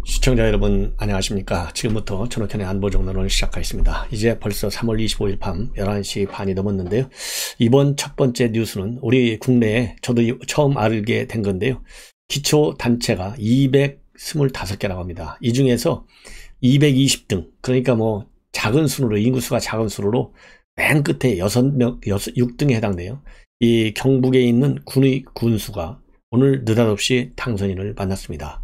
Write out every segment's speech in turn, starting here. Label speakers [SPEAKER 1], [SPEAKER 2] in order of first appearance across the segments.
[SPEAKER 1] 시청자 여러분 안녕하십니까. 지금부터 전옥현의 안보정론을 시작하겠습니다. 이제 벌써 3월 25일 밤 11시 반이 넘었는데요. 이번 첫 번째 뉴스는 우리 국내에 저도 처음 알게 된 건데요. 기초단체가 225개라고 합니다. 이 중에서 220등, 그러니까 뭐 작은 순으로, 인구수가 작은 순으로 맨 끝에 6등에 해당돼요. 이 경북에 있는 군의 군수가 오늘 느닷없이 당선인을 만났습니다.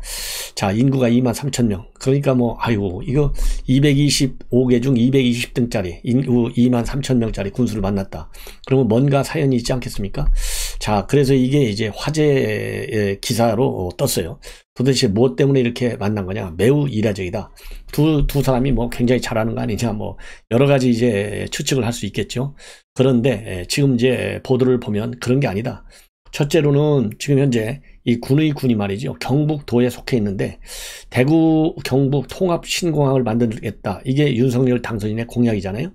[SPEAKER 1] 자, 인구가 23,000명. 그러니까 뭐, 아이고, 이거 225개 중 220등짜리, 인구 23,000명짜리 군수를 만났다. 그러면 뭔가 사연이 있지 않겠습니까? 자, 그래서 이게 이제 화제의 기사로 떴어요. 도대체 무엇 때문에 이렇게 만난 거냐? 매우 이례적이다. 두 사람이 뭐 굉장히 잘하는 거 아니냐? 뭐, 여러 가지 이제 추측을 할 수 있겠죠. 그런데 지금 이제 보도를 보면 그런 게 아니다. 첫째로는 지금 현재 이 군의 군이 말이죠. 경북도에 속해 있는데 대구 경북 통합 신공항을 만들겠다. 이게 윤석열 당선인의 공약이잖아요.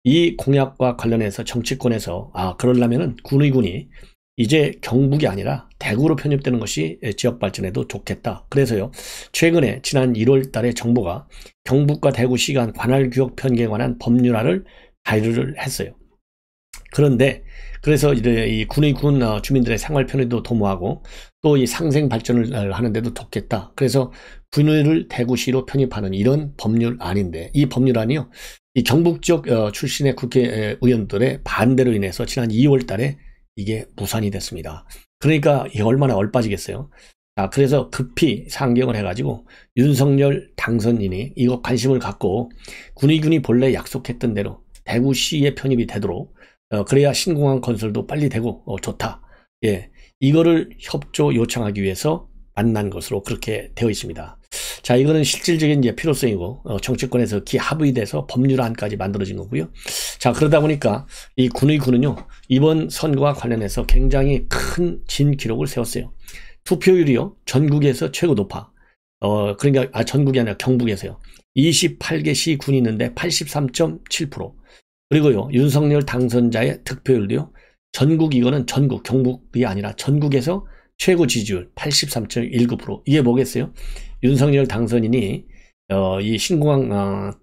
[SPEAKER 1] 이 공약과 관련해서 정치권에서 그러려면은 군의 군이 이제 경북이 아니라 대구로 편입되는 것이 지역 발전에도 좋겠다. 그래서요. 최근에 지난 1월 달에 정부가 경북과 대구시 간 관할 구역 편개에 관한 법률안을 발의를 했어요. 그런데 그래서 이 군의 군 주민들의 생활 편의도 도모하고 또 이 상생 발전을 하는데도 돕겠다. 그래서 군의를 대구시로 편입하는 이런 법률안인데 이 법률안이요. 이 경북 지역 출신의 국회의원들의 반대로 인해서 지난 2월 달에 이게 무산이 됐습니다. 그러니까 이게 얼마나 얼빠지겠어요. 자, 그래서 급히 상경을 해가지고 윤석열 당선인이 이거 관심을 갖고 군의 군이 본래 약속했던 대로 대구시에 편입이 되도록 그래야 신공항 건설도 빨리 되고 좋다. 예, 이거를 협조 요청하기 위해서 만난 것으로 그렇게 되어 있습니다. 자, 이거는 실질적인 이제 필요성이고 정치권에서 기합의 돼서 법률안까지 만들어진 거고요. 자, 그러다 보니까 이 군의 군은요 이번 선거와 관련해서 굉장히 큰 진기록을 세웠어요. 투표율이요 전국에서 최고 높아. 그러니까 전국이 아니라 경북에서요. 28개 시 군이 있는데 83.7%. 그리고요, 윤석열 당선자의 득표율도요, 전국, 이거는 전국, 경북이 아니라 전국에서 최고 지지율 83.19%. 이게 뭐겠어요? 윤석열 당선인이, 이 신공항,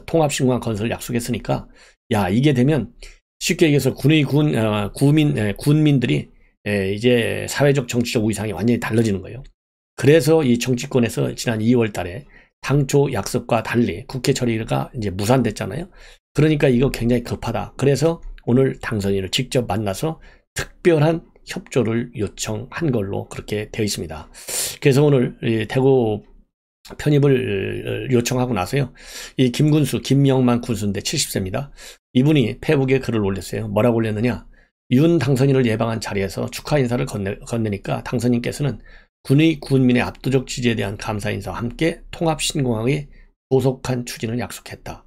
[SPEAKER 1] 통합신공항 건설을 약속했으니까, 야, 이게 되면 쉽게 얘기해서 군민들이 이제 사회적 정치적 위상이 완전히 달라지는 거예요. 그래서 이 정치권에서 지난 2월 달에 당초 약속과 달리 국회 처리가 이제 무산됐잖아요. 그러니까 이거 굉장히 급하다. 그래서 오늘 당선인을 직접 만나서 특별한 협조를 요청한 걸로 그렇게 되어 있습니다. 그래서 오늘 대구 편입을 요청하고 나서요. 이 김명만 군수인데 70세입니다. 이분이 페이북에 글을 올렸어요. 뭐라고 올렸느냐. 윤 당선인을 예방한 자리에서 축하 인사를 건네니까 당선인께서는 군의 군민의 압도적 지지에 대한 감사 인사와 함께 통합 신공항의 조속한 추진을 약속했다.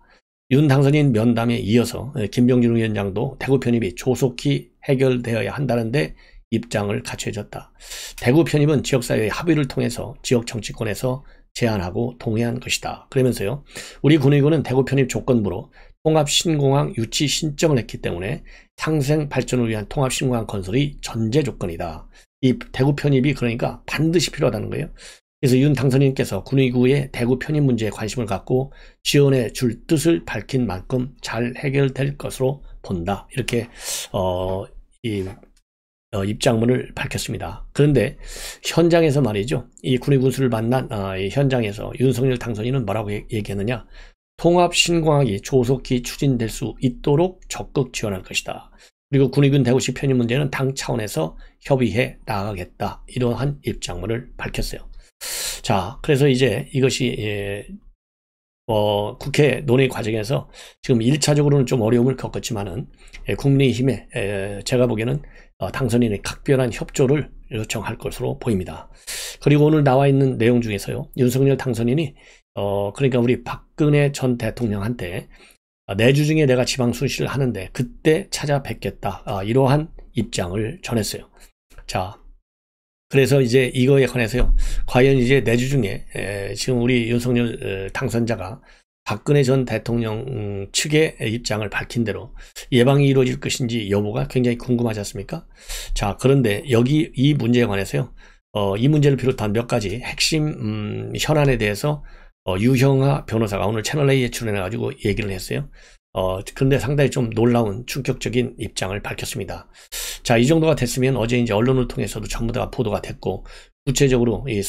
[SPEAKER 1] 윤 당선인 면담에 이어서 김병준 위원장도 대구 편입이 조속히 해결되어야 한다는데 입장을 갖춰줬다. 대구 편입은 지역사회의 합의를 통해서 지역 정치권에서 제안하고 동의한 것이다. 그러면서요. 우리 군의군은 대구 편입 조건부로 통합 신공항 유치 신청을 했기 때문에 상생 발전을 위한 통합 신공항 건설이 전제 조건이다. 이 대구 편입이 그러니까 반드시 필요하다는 거예요. 그래서 윤 당선인께서 군의구의 대구 편입 문제에 관심을 갖고 지원해 줄 뜻을 밝힌 만큼 잘 해결될 것으로 본다. 이렇게 입장문을 밝혔습니다. 그런데 현장에서 말이죠. 이 군의 군수를 만난 이 현장에서 윤석열 당선인은 뭐라고 얘기했느냐. 통합 신공항이 조속히 추진될 수 있도록 적극 지원할 것이다. 그리고 군의군 대구시 편입 문제는 당 차원에서 협의해 나가겠다. 이러한 입장문을 밝혔어요. 자, 그래서 이제 이것이 국회 논의 과정에서 지금 1차적으로는 좀 어려움을 겪었지만은 국민의힘에 제가 보기에는 당선인의 각별한 협조를 요청할 것으로 보입니다. 그리고 오늘 나와 있는 내용 중에서요. 윤석열 당선인이 그러니까 우리 박근혜 전 대통령한테 내주 중에 내가 지방 순시를 하는데 그때 찾아뵙겠다. 이러한 입장을 전했어요. 자, 그래서 이제 이거에 관해서요. 과연 이제 내주 중에 지금 우리 윤석열 당선자가 박근혜 전 대통령 측의 입장을 밝힌 대로 예방이 이루어질 것인지 여부가 굉장히 궁금하지 않습니까? 자, 그런데 여기 이 문제에 관해서요. 이 문제를 비롯한 몇 가지 핵심 현안에 대해서 유형아 변호사가 오늘 채널A에 출연해가지고 얘기를 했어요. 그런데 상당히 좀 놀라운 충격적인 입장을 밝혔습니다. 자, 이 정도가 됐으면 어제 이제 언론을 통해서도 전부 다 보도가 됐고, 구체적으로 이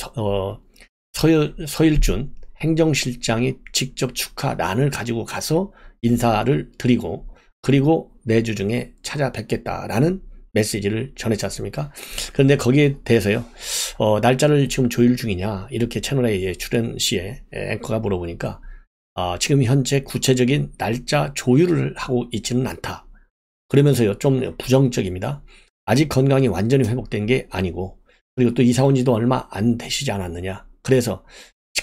[SPEAKER 1] 서일준 행정실장이 직접 축하란을 가지고 가서 인사를 드리고, 그리고 내주 중에 찾아뵙겠다라는 메시지를 전했지 않습니까? 그런데 거기에 대해서요, 날짜를 지금 조율 중이냐, 이렇게 채널A 출연 시에 앵커가 물어보니까, 지금 현재 구체적인 날짜 조율을 하고 있지는 않다. 그러면서요, 좀 부정적입니다. 아직 건강이 완전히 회복된 게 아니고, 그리고 또 이사 온 지도 얼마 안 되시지 않았느냐. 그래서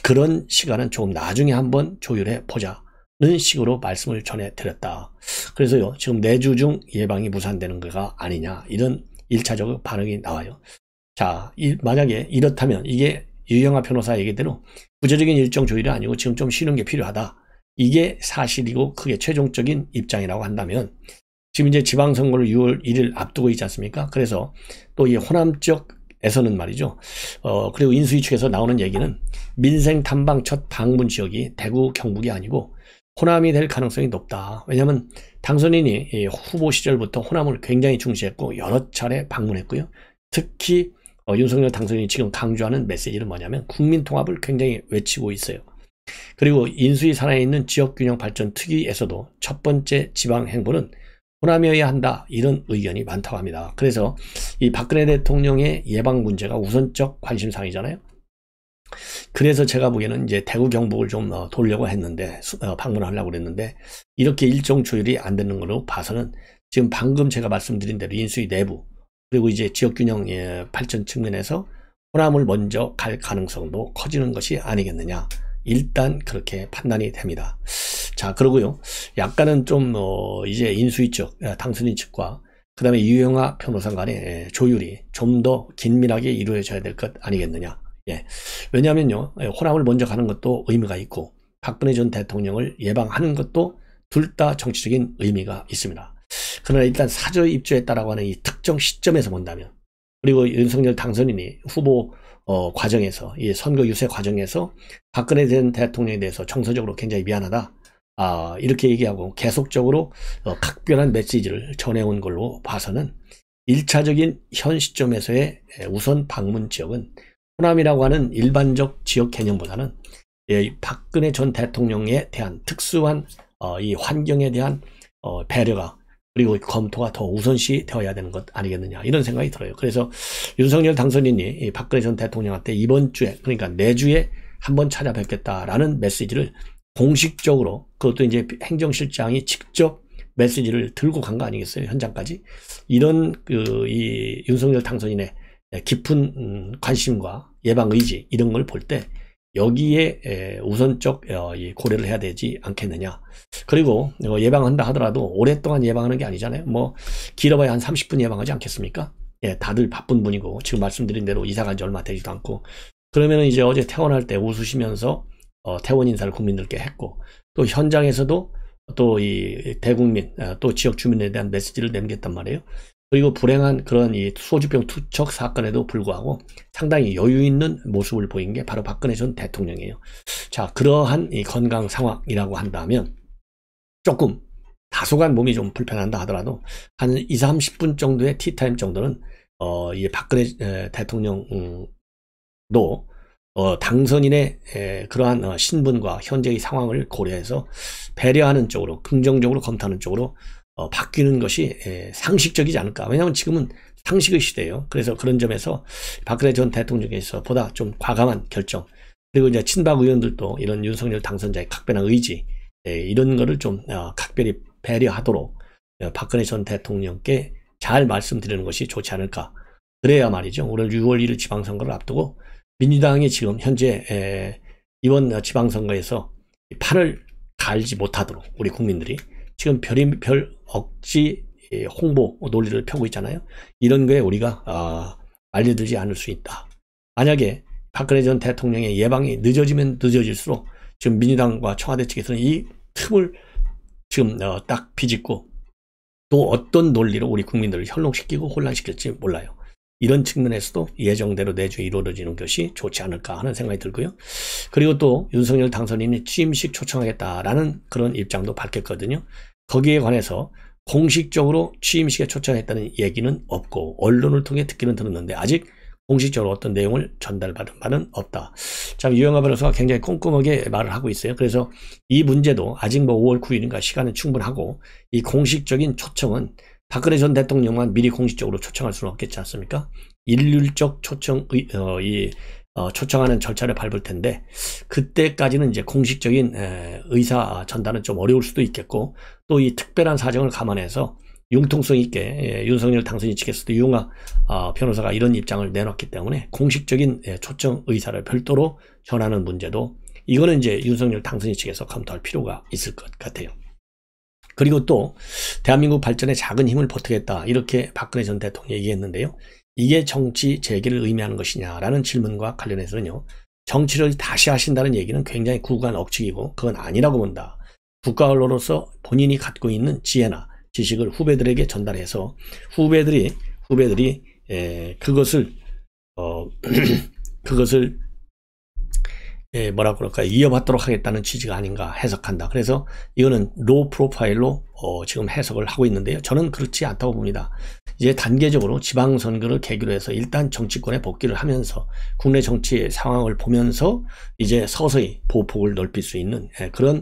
[SPEAKER 1] 그런 시간은 조금 나중에 한번 조율해 보자는 식으로 말씀을 전해드렸다. 그래서요, 지금 내주 중 예방이 무산되는 거가 아니냐, 이런 1차적 반응이 나와요. 자, 만약에 이렇다면 이게 유형아 변호사 얘기대로 구체적인 일정 조율이 아니고 지금 좀 쉬는 게 필요하다, 이게 사실이고 그게 최종적인 입장이라고 한다면, 지금 이제 지방선거를 6월 1일 앞두고 있지 않습니까? 그래서 또 이 호남 지역에서는 말이죠, 그리고 인수위 측에서 나오는 얘기는 민생 탐방 첫 방문 지역이 대구 경북이 아니고 호남이 될 가능성이 높다. 왜냐하면 당선인이 후보 시절부터 호남을 굉장히 중시했고 여러 차례 방문했고요. 특히 윤석열 당선인이 지금 강조하는 메시지는 뭐냐면 국민 통합을 굉장히 외치고 있어요. 그리고 인수위 산하에 있는 지역균형 발전 특위에서도 첫 번째 지방 행보는 호남이어야 한다, 이런 의견이 많다고 합니다. 그래서 이 박근혜 대통령의 예방 문제가 우선적 관심사항이잖아요. 그래서 제가 보기에는 이제 대구 경북을 좀 돌려고 했는데, 방문하려고 그랬는데, 이렇게 일정 조율이 안 되는 걸로 봐서는 지금 방금 제가 말씀드린 대로 인수위 내부, 그리고 이제 지역균형 발전 측면에서 호남을 먼저 갈 가능성도 커지는 것이 아니겠느냐, 일단 그렇게 판단이 됩니다. 자, 그러고요, 약간은 좀 이제 인수위 측, 당선인 측과 그 다음에 유형아 변호사 간의 조율이 좀 더 긴밀하게 이루어져야 될 것 아니겠느냐. 왜냐하면요, 호남을 먼저 가는 것도 의미가 있고 박근혜 전 대통령을 예방하는 것도 둘 다 정치적인 의미가 있습니다. 그러나 일단 사저 입주했다라고 하는 이 특정 시점에서 본다면, 그리고 윤석열 당선인이 후보 과정에서, 이 선거 유세 과정에서 박근혜 전 대통령에 대해서 정서적으로 굉장히 미안하다, 이렇게 얘기하고 계속적으로 각별한 메시지를 전해온 걸로 봐서는 1차적인 현 시점에서의 우선 방문 지역은 호남이라고 하는 일반적 지역 개념보다는 박근혜 전 대통령에 대한 특수한 이 환경에 대한 배려가, 그리고 검토가 더 우선시 되어야 되는 것 아니겠느냐, 이런 생각이 들어요. 그래서 윤석열 당선인이 박근혜 전 대통령한테 이번 주에, 그러니까 내주에 한번 찾아뵙겠다라는 메시지를 공식적으로, 그것도 이제 행정실장이 직접 메시지를 들고 간 거 아니겠어요, 현장까지. 이런 이 윤석열 당선인의 깊은 관심과 예방 의지, 이런 걸 볼 때 여기에 우선적 고려를 해야 되지 않겠느냐. 그리고 예방한다 하더라도 오랫동안 예방하는 게 아니잖아요. 뭐 길어봐야 한 30분 예방하지 않겠습니까? 다들 바쁜 분이고 지금 말씀드린 대로 이사 간 지 얼마 되지도 않고, 그러면 이제 어제 퇴원할 때 웃으시면서 퇴원 인사를 국민들께 했고, 또 현장에서도 또 이 대국민, 또 지역 주민에 대한 메시지를 남겼단 말이에요. 그리고 불행한 그런 이 소주병 투척 사건에도 불구하고 상당히 여유 있는 모습을 보인 게 바로 박근혜 전 대통령이에요. 자, 그러한 이 건강 상황이라고 한다면 조금 다소간 몸이 좀 불편한다 하더라도 한 2, 30분 정도의 티타임 정도는 이 박근혜 대통령도 당선인의 그러한 신분과 현재의 상황을 고려해서 배려하는 쪽으로, 긍정적으로 검토하는 쪽으로 바뀌는 것이 상식적이지 않을까. 왜냐하면 지금은 상식의 시대예요. 그래서 그런 점에서 박근혜 전 대통령께서 보다 좀 과감한 결정, 그리고 이제 친박 의원들도 이런 윤석열 당선자의 각별한 의지, 이런 거를 좀 각별히 배려하도록 박근혜 전 대통령께 잘 말씀드리는 것이 좋지 않을까. 그래야 말이죠, 오늘 6월 1일 지방선거를 앞두고 민주당이 지금 현재 이번 지방선거에서 판을 갈지 못하도록 우리 국민들이 지금 별의별 억지 홍보 논리를 펴고 있잖아요. 이런 거에 우리가 알려들지 않을 수 있다. 만약에 박근혜 전 대통령의 예방이 늦어지면 늦어질수록 지금 민주당과 청와대 측에서는 이 틈을 지금 딱 비집고 또 어떤 논리로 우리 국민들을 현혹시키고 혼란시킬지 몰라요. 이런 측면에서도 예정대로 내주에 이루어지는 것이 좋지 않을까 하는 생각이 들고요. 그리고 또 윤석열 당선인이 취임식 초청하겠다라는 그런 입장도 밝혔거든요. 거기에 관해서 공식적으로 취임식에 초청했다는 얘기는 없고 언론을 통해 듣기는 들었는데 아직 공식적으로 어떤 내용을 전달받은 바는 없다. 참 유영하 변호사가 굉장히 꼼꼼하게 말을 하고 있어요. 그래서 이 문제도 아직 뭐 5월 9일인가 시간은 충분하고 이 공식적인 초청은 박근혜 전 대통령만 미리 공식적으로 초청할 수는 없겠지 않습니까? 일률적 초청, 초청하는 절차를 밟을 텐데 그때까지는 이제 공식적인 의사 전달은 좀 어려울 수도 있겠고 또 이 특별한 사정을 감안해서 융통성 있게 윤석열 당선인 측에서도 유영하 변호사가 이런 입장을 내놨기 때문에 공식적인 초청 의사를 별도로 전하는 문제도 이거는 이제 윤석열 당선인 측에서 검토할 필요가 있을 것 같아요. 그리고 또 대한민국 발전에 작은 힘을 보태겠다 이렇게 박근혜 전 대통령이 얘기했는데요. 이게 정치 재개를 의미하는 것이냐라는 질문과 관련해서는요. 정치를 다시 하신다는 얘기는 굉장히 구구한 억측이고 그건 아니라고 본다. 국가 언론으로서 본인이 갖고 있는 지혜나 지식을 후배들에게 전달해서 후배들이 그것을 뭐라고 그럴까 이어받도록 하겠다는 취지가 아닌가 해석한다. 그래서 이거는 로 프로파일로 지금 해석을 하고 있는데요. 저는 그렇지 않다고 봅니다. 이제 단계적으로 지방선거를 계기로 해서 일단 정치권에 복귀를 하면서 국내 정치 상황을 보면서 이제 서서히 보폭을 넓힐 수 있는 그런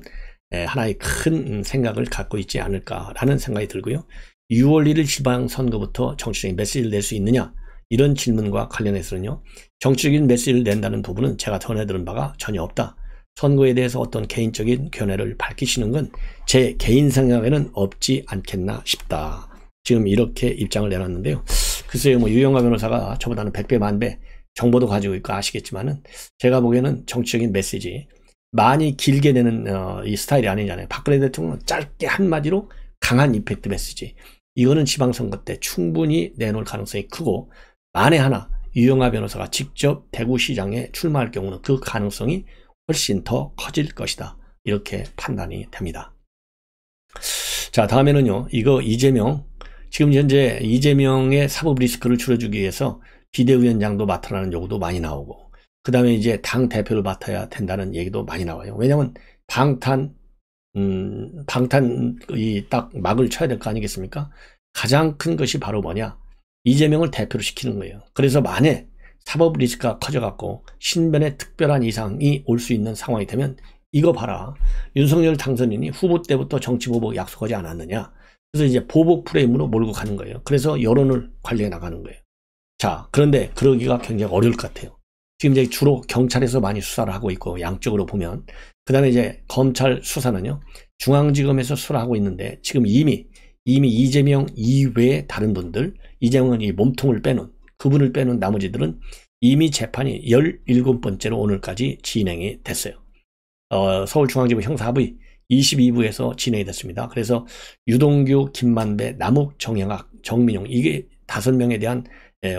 [SPEAKER 1] 하나의 큰 생각을 갖고 있지 않을까라는 생각이 들고요. 6월 1일 지방선거부터 정치적인 메시지를 낼 수 있느냐 이런 질문과 관련해서는요. 정치적인 메시지를 낸다는 부분은 제가 전해들은 바가 전혀 없다. 선거에 대해서 어떤 개인적인 견해를 밝히시는 건 제 개인 생각에는 없지 않겠나 싶다. 지금 이렇게 입장을 내놨는데요. 글쎄요, 뭐 유영하 변호사가 저보다는 100배 만배 정보도 가지고 있고 아시겠지만은 제가 보기에는 정치적인 메시지 많이 길게 내는 이 스타일이 아니잖아요. 박근혜 대통령은 짧게 한마디로 강한 임팩트 메시지. 이거는 지방선거 때 충분히 내놓을 가능성이 크고 만에 하나 유영하 변호사가 직접 대구시장에 출마할 경우는 그 가능성이 훨씬 더 커질 것이다. 이렇게 판단이 됩니다. 자, 다음에는요. 이거 이재명, 지금 현재 이재명의 사법 리스크를 줄여주기 위해서 비대위원장도 맡아라는 요구도 많이 나오고 그 다음에 이제 당 대표를 맡아야 된다는 얘기도 많이 나와요. 왜냐하면 방탄 이 딱 막을 쳐야 될 거 아니겠습니까? 가장 큰 것이 바로 뭐냐? 이재명을 대표로 시키는 거예요. 그래서 만에 사법 리스크가 커져갖고 신변에 특별한 이상이 올 수 있는 상황이 되면 이거 봐라. 윤석열 당선인이 후보 때부터 정치 보복 약속하지 않았느냐? 그래서 이제 보복 프레임으로 몰고 가는 거예요. 그래서 여론을 관리해 나가는 거예요. 자, 그런데 그러기가 굉장히 어려울 것 같아요. 지금 이제 주로 경찰에서 많이 수사를 하고 있고 양쪽으로 보면 그 다음에 이제 검찰 수사는요 중앙지검에서 수사를 하고 있는데 지금 이미 이재명 이외의 다른 분들 이재명은 이 몸통을 빼놓은 그분을 빼놓은 나머지들은 이미 재판이 17번째로 오늘까지 진행이 됐어요. 서울중앙지법 형사합의 22부에서 진행이 됐습니다. 그래서 유동규, 김만배, 남욱, 정영학, 정민용 이게 5명에 대한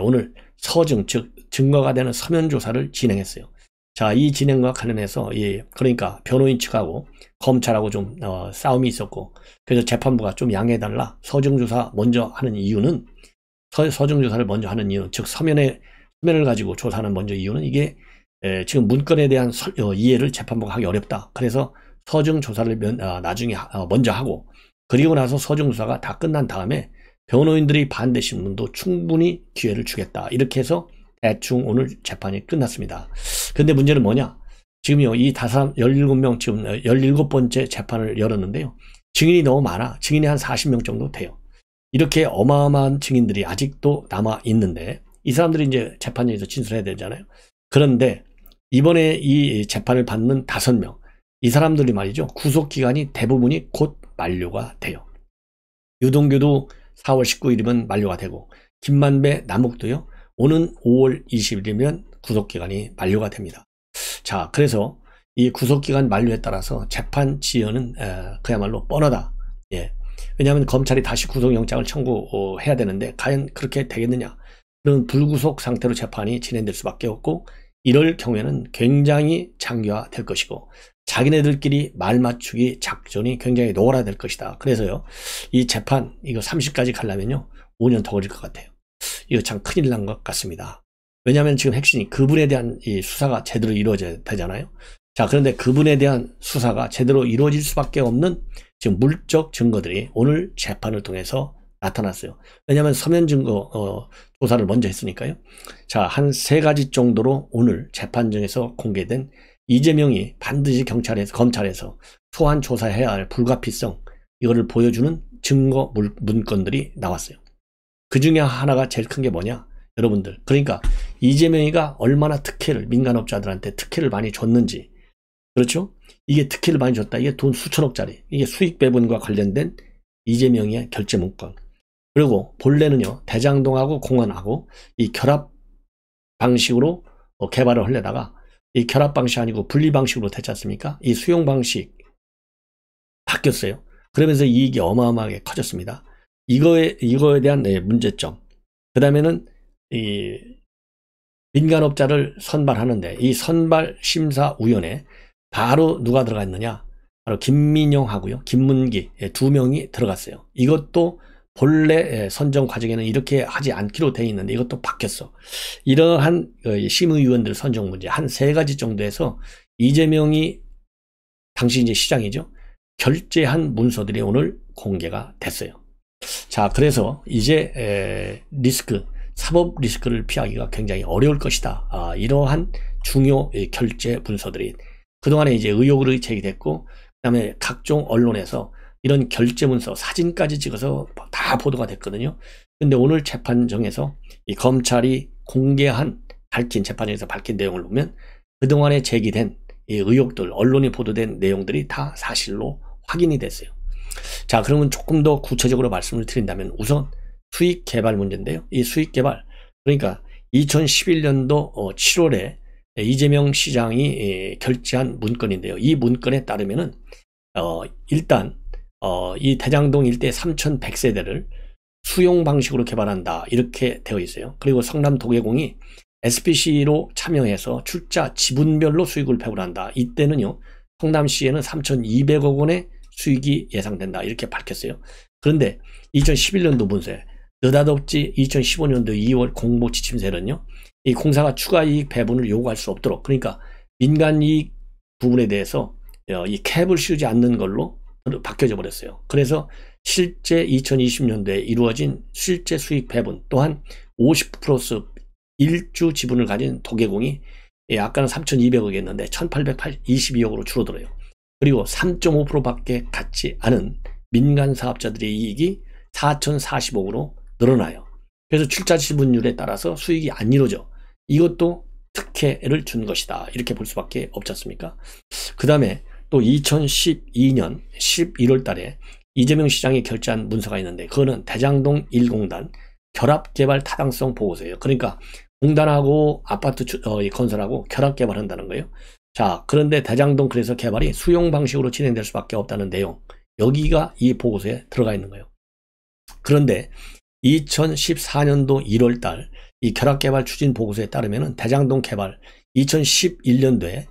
[SPEAKER 1] 오늘 서증 즉 증거가 되는 서면 조사를 진행했어요. 자, 이 진행과 관련해서 그러니까 변호인 측하고 검찰하고 좀 싸움이 있었고 그래서 재판부가 좀 양해해달라 서증 조사 먼저 하는 이유는 서증 조사를 먼저 하는 이유는 즉 서면을 가지고 조사하는 먼저 이유는 이게 지금 문건에 대한 이해를 재판부가 하기 어렵다. 그래서 서증 조사를 나중에 먼저 하고 그리고 나서 서증 조사가 다 끝난 다음에 변호인들이 반대 신문도 충분히 기회를 주겠다. 이렇게 해서 대충 오늘 재판이 끝났습니다. 근데 문제는 뭐냐? 지금요, 이 17명, 지금 17번째 재판을 열었는데요. 증인이 너무 많아. 증인이 한 40명 정도 돼요. 이렇게 어마어마한 증인들이 아직도 남아 있는데, 이 사람들이 이제 재판장에서 진술해야 되잖아요. 그런데 이번에 이 재판을 받는 5명, 이 사람들이 말이죠. 구속기간이 대부분이 곧 만료가 돼요. 유동규도 4월 19일이면 만료가 되고, 김만배, 남욱도요. 오는 5월 20일이면 구속기간이 만료가 됩니다. 자, 그래서 이 구속기간 만료에 따라서 재판 지연은 그야말로 뻔하다. 예. 왜냐하면 검찰이 다시 구속영장을 청구해야 되는데 과연 그렇게 되겠느냐. 그런 불구속 상태로 재판이 진행될 수밖에 없고 이럴 경우에는 굉장히 장기화될 것이고 자기네들끼리 말 맞추기 작전이 굉장히 노골화될 것이다. 그래서요. 이 재판 이거 30까지 가려면요. 5년 더 걸릴 것 같아요. 이거 참 큰일 난 것 같습니다. 왜냐하면 지금 핵심이 그분에 대한 이 수사가 제대로 이루어져야 되잖아요. 자, 그런데 그분에 대한 수사가 제대로 이루어질 수밖에 없는 지금 물적 증거들이 오늘 재판을 통해서 나타났어요. 왜냐하면 서면 증거 조사를 먼저 했으니까요. 자, 한 3가지 정도로 오늘 재판정에서 공개된 이재명이 반드시 검찰에서 소환 조사해야 할 불가피성, 이거를 보여주는 증거 문건들이 나왔어요. 그 중에 하나가 제일 큰 게 뭐냐? 여러분들, 그러니까 이재명이가 얼마나 민간업자들한테 특혜를 많이 줬는지, 그렇죠? 이게 특혜를 많이 줬다. 이게 돈 수천억짜리, 이게 수익 배분과 관련된 이재명의 결제 문건. 그리고 본래는요, 대장동하고 공원하고 이 결합 방식으로 개발을 하려다가 이 결합 방식 아니고 분리 방식으로 됐지 않습니까? 이 수용 방식 바뀌었어요. 그러면서 이익이 어마어마하게 커졌습니다. 이거에 대한 문제점. 그 다음에는 이 민간업자를 선발하는데 이 선발심사위원회 바로 누가 들어가 있느냐? 바로 김민영하고요, 김문기 2명이 들어갔어요. 이것도 본래 선정 과정에는 이렇게 하지 않기로 돼 있는데 이것도 바뀌었어. 이러한 심의위원들 선정 문제 한 3가지 정도에서 이재명이 당시 이제 시장이죠, 결제한 문서들이 오늘 공개가 됐어요. 자, 그래서 이제 사법 리스크를 피하기가 굉장히 어려울 것이다. 이러한 중요 결제 문서들이 그동안에 이제 의혹으로 제기됐고, 그 다음에 각종 언론에서 이런 결제 문서 사진까지 찍어서 다 보도가 됐거든요. 근데 오늘 재판정에서 이 검찰이 재판정에서 밝힌 내용을 보면 그동안에 제기된 이 의혹들, 언론에 보도된 내용들이 다 사실로 확인이 됐어요. 자, 그러면 조금 더 구체적으로 말씀을 드린다면 우선 수익 개발 문제인데요. 이 수익 개발, 그러니까 2011년도 7월에 이재명 시장이 결제한 문건인데요. 이 문건에 따르면은 일단 이 대장동 일대 3,100세대를 수용 방식으로 개발한다, 이렇게 되어 있어요. 그리고 성남 도계공이 SPC로 참여해서 출자 지분별로 수익을 배분한다. 이때는요, 성남시에는 3,200억 원의 수익이 예상된다, 이렇게 밝혔어요. 그런데 2011년도 문서에 느닷없이 2015년도 2월 공모 지침서는요, 이 공사가 추가 이익 배분을 요구할 수 없도록, 그러니까 민간 이익 부분에 대해서 이 캡을 씌우지 않는 걸로 바뀌어져 버렸어요. 그래서 실제 2020년도에 이루어진 실제 수익 배분 또한 50% 플러스 1주 지분을 가진 도계공이 아까는 3,200억이었는데 1,822억으로 줄어들어요. 그리고 3.5%밖에 갖지 않은 민간 사업자들의 이익이 4,040억으로 늘어나요. 그래서 출자 지분율에 따라서 수익이 안 이루어져. 이것도 특혜를 준 것이다, 이렇게 볼 수밖에 없지 않습니까? 그 다음에 또 2012년 11월 달에 이재명 시장이 결제한 문서가 있는데 그거는 대장동 1공단 결합개발 타당성 보고서예요. 그러니까 공단하고 아파트 건설하고 결합개발한다는 거예요. 자, 그런데 대장동 그래서 개발이 수용 방식으로 진행될 수밖에 없다는 내용, 여기가 이 보고서에 들어가 있는 거예요. 그런데 2014년도 1월 달 이 결합개발 추진 보고서에 따르면 대장동 개발 2011년도에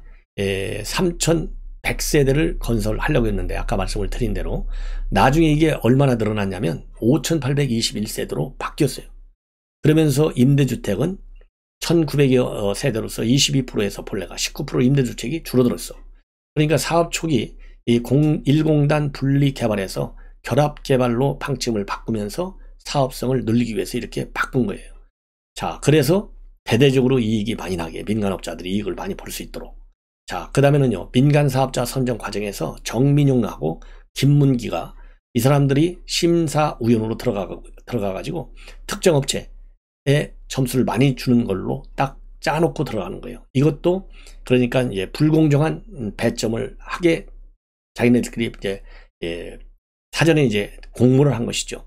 [SPEAKER 1] 3,100세대를 건설하려고 했는데 아까 말씀을 드린 대로 나중에 이게 얼마나 늘어났냐면 5,821세대로 바뀌었어요. 그러면서 임대주택은 1,900여 세대로서 22%에서 본래가 19% 임대주택이 줄어들었어. 그러니까 사업 초기 이 1공단 분리 개발에서 결합 개발로 방침을 바꾸면서 사업성을 늘리기 위해서 이렇게 바꾼 거예요. 자, 그래서 대대적으로 이익이 많이 나게 민간업자들이 이익을 많지 볼 수 있도록. 자, 그 다음에는요, 민간사업자 선정 과정에서 정민용하고 김문기가 이 사람들이 심사위원으로 들어가가지고 특정 업체에 점수를 많이 주는 걸로 딱 짜놓고 들어가는 거예요. 이것도 그러니까 이제 불공정한 배점을 하게 자기네들끼리 이제 사전에 이제 공모를 한 것이죠.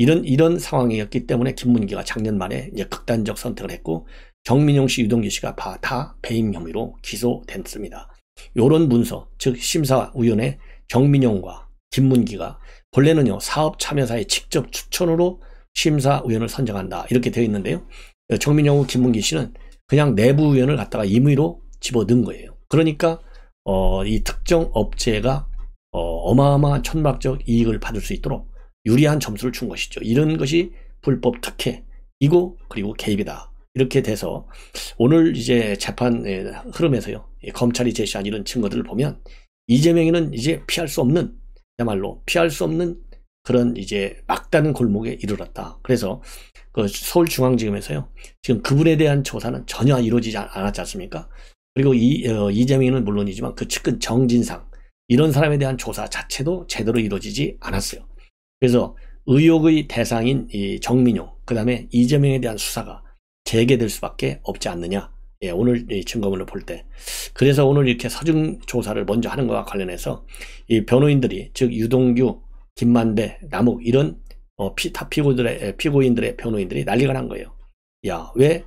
[SPEAKER 1] 이런 상황이었기 때문에 김문기가 작년 말에 이제 극단적 선택을 했고 정민용 씨, 유동규 씨가 다 배임 혐의로 기소됐습니다. 이런 문서, 즉 심사위원회 정민용과 김문기가 본래는요, 사업 참여사의 직접 추천으로 심사위원을 선정한다, 이렇게 되어 있는데요. 정민용과 김문기 씨는 그냥 내부위원을 갖다가 임의로 집어넣은 거예요. 그러니까 이 특정 업체가 어마어마한 천문학적 이익을 받을 수 있도록 유리한 점수를 준 것이죠. 이런 것이 불법 특혜, 이고 그리고 개입이다. 이렇게 돼서 오늘 이제 재판 흐름에서요, 검찰이 제시한 이런 증거들을 보면 이재명이는 이제 피할 수 없는, 야말로 피할 수 없는 그런 이제 막다른 골목에 이르렀다. 그래서 그 서울중앙지검에서요, 지금 그분에 대한 조사는 전혀 이루어지지 않았지 않습니까? 그리고 이재명은 물론이지만 그 측근 정진상, 이런 사람에 대한 조사 자체도 제대로 이루어지지 않았어요. 그래서 의혹의 대상인 이 정민용, 그 다음에 이재명에 대한 수사가 재개될 수밖에 없지 않느냐. 예, 오늘 이 증거문을 볼 때. 그래서 오늘 이렇게 서중 조사를 먼저 하는 것과 관련해서 이 변호인들이, 즉 유동규, 김만배, 남욱 이런 피고인들의 변호인들이 난리가 난 거예요. 야, 왜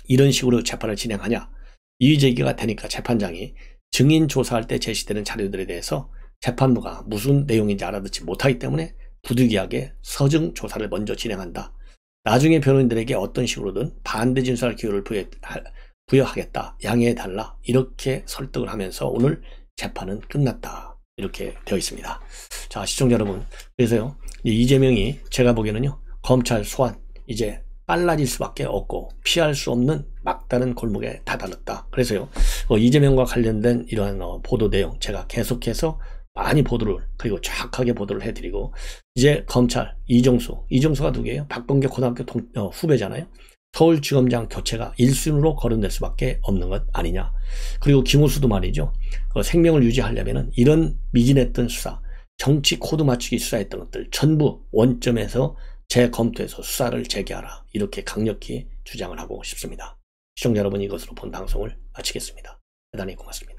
[SPEAKER 1] 이런 식으로 재판을 진행하냐. 이의 제기가 되니까 재판장이 증인 조사할 때 제시되는 자료들에 대해서 재판부가 무슨 내용인지 알아듣지 못하기 때문에 부득이하게 서중 조사를 먼저 진행한다. 나중에 변호인들에게 어떤 식으로든 반대 진술할 기회를 부여하겠다. 양해해달라. 이렇게 설득을 하면서 오늘 재판은 끝났다. 이렇게 되어 있습니다. 자, 시청자 여러분. 그래서요, 이재명이 제가 보기에는요, 검찰 소환 이제 빨라질 수밖에 없고 피할 수 없는 막다른 골목에 다다랐다. 그래서요, 이재명과 관련된 이러한 보도 내용 제가 계속해서 많이 보도를, 그리고 정확하게 보도를 해드리고, 이제 검찰 이종수가 누구예요? 박범계 고등학교 후배잖아요. 서울지검장 교체가 1순위로 거론될 수밖에 없는 것 아니냐. 그리고 김호수도 말이죠, 생명을 유지하려면 이런 미진했던 수사, 정치 코드 맞추기 수사했던 것들 전부 원점에서 재검토해서 수사를 재개하라. 이렇게 강력히 주장을 하고 싶습니다. 시청자 여러분, 이것으로 본 방송을 마치겠습니다. 대단히 고맙습니다.